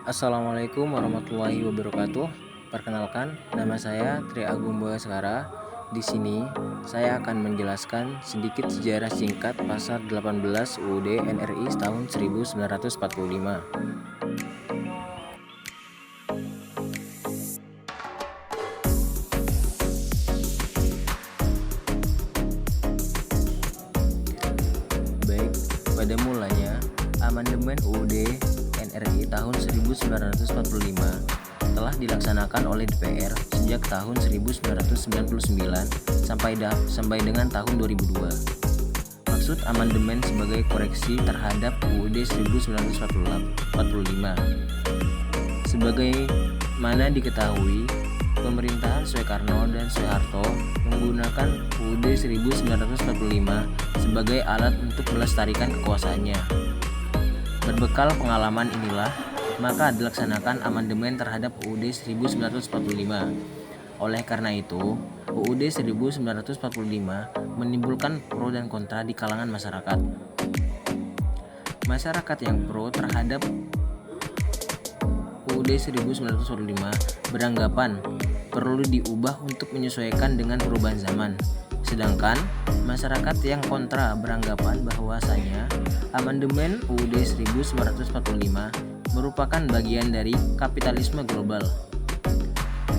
Assalamualaikum warahmatullahi wabarakatuh. Perkenalkan, nama saya Tri Agung Boyaskara. Di sini saya akan menjelaskan sedikit sejarah singkat Pasar 18 UUD NRI tahun 1945. Baik, pada mulanya amandemen UUD NRI tahun 1945 telah dilaksanakan oleh DPR sejak tahun 1999 sampai dengan tahun 2002. Maksud amandemen sebagai koreksi terhadap UUD 1945. Sebagaimana diketahui, pemerintahan Soekarno dan Soeharto menggunakan UUD 1945 sebagai alat untuk melestarikan kekuasaannya. Berbekal pengalaman inilah, maka dilaksanakan amandemen terhadap UUD 1945. Oleh karena itu, UUD 1945 menimbulkan pro dan kontra di kalangan masyarakat. Masyarakat yang pro terhadap UUD 1945 beranggapan perlu diubah untuk menyesuaikan dengan perubahan zaman. Sedangkan masyarakat yang kontra beranggapan bahwasanya amandemen UUD 1945 merupakan bagian dari kapitalisme global.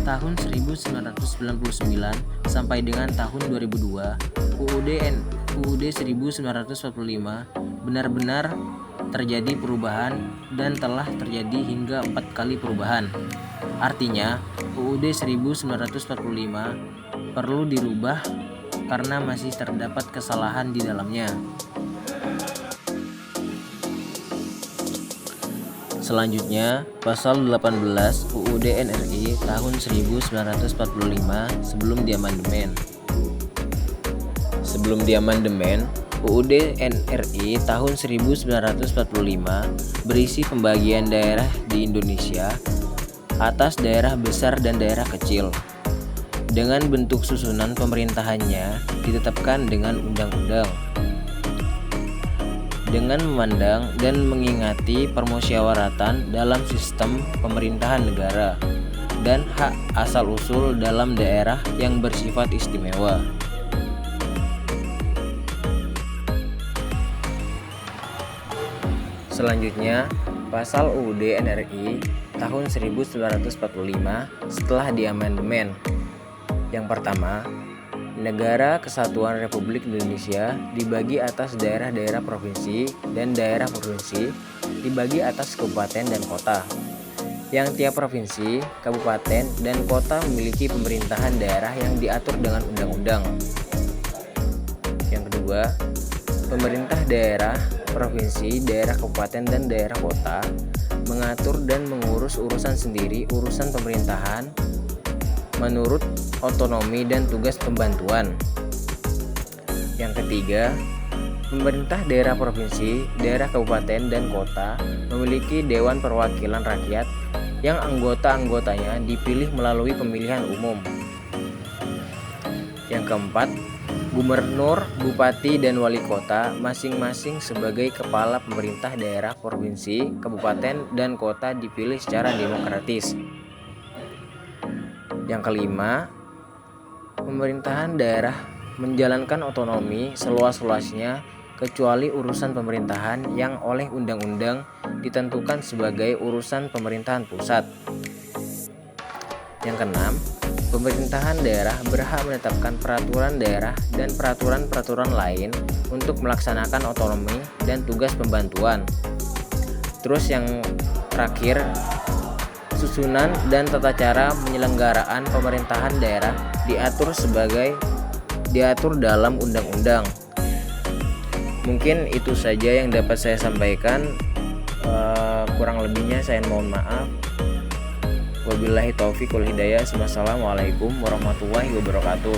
Tahun 1999 sampai dengan tahun 2002, UUD 1945 benar-benar terjadi perubahan dan telah terjadi hingga 4 kali perubahan. Artinya, UUD 1945 perlu dirubah karena masih terdapat kesalahan di dalamnya. Selanjutnya, pasal 18 UUD NRI tahun 1945 sebelum diamandemen. Sebelum diamandemen, UUD NRI tahun 1945 berisi pembagian daerah di Indonesia atas daerah besar dan daerah kecil. Dengan bentuk susunan pemerintahannya ditetapkan dengan undang-undang. Dengan memandang dan mengingati permusyawaratan dalam sistem pemerintahan negara dan hak asal-usul dalam daerah yang bersifat istimewa. Selanjutnya, pasal UUD NRI tahun 1945 setelah diamandemen. Yang pertama, Negara Kesatuan Republik Indonesia dibagi atas daerah-daerah provinsi dan daerah provinsi dibagi atas kabupaten dan kota. Yang tiap provinsi, kabupaten, dan kota memiliki pemerintahan daerah yang diatur dengan undang-undang. Yang kedua, pemerintah daerah, provinsi, daerah kabupaten, dan daerah kota mengatur dan mengurus urusan sendiri urusan pemerintahan menurut otonomi dan tugas pembantuan. Yang ketiga, pemerintah daerah provinsi, daerah kabupaten, dan kota memiliki Dewan Perwakilan Rakyat yang anggota-anggotanya dipilih melalui pemilihan umum. Yang keempat, gubernur, bupati, dan wali kota masing-masing sebagai kepala pemerintah daerah, provinsi, kabupaten, dan kota dipilih secara demokratis. Yang kelima, pemerintahan daerah menjalankan otonomi seluas-luasnya kecuali urusan pemerintahan yang oleh undang-undang ditentukan sebagai urusan pemerintahan pusat. Yang keenam, pemerintahan daerah berhak menetapkan peraturan daerah dan peraturan-peraturan lain untuk melaksanakan otonomi dan tugas pembantuan. Terus yang terakhir, susunan dan tata cara penyelenggaraan pemerintahan daerah diatur dalam undang-undang. Mungkin itu saja yang dapat saya sampaikan. Kurang lebihnya saya mohon maaf. Wabillahi taufiq wal hidayah. Wassalamualaikum warahmatullahi wabarakatuh.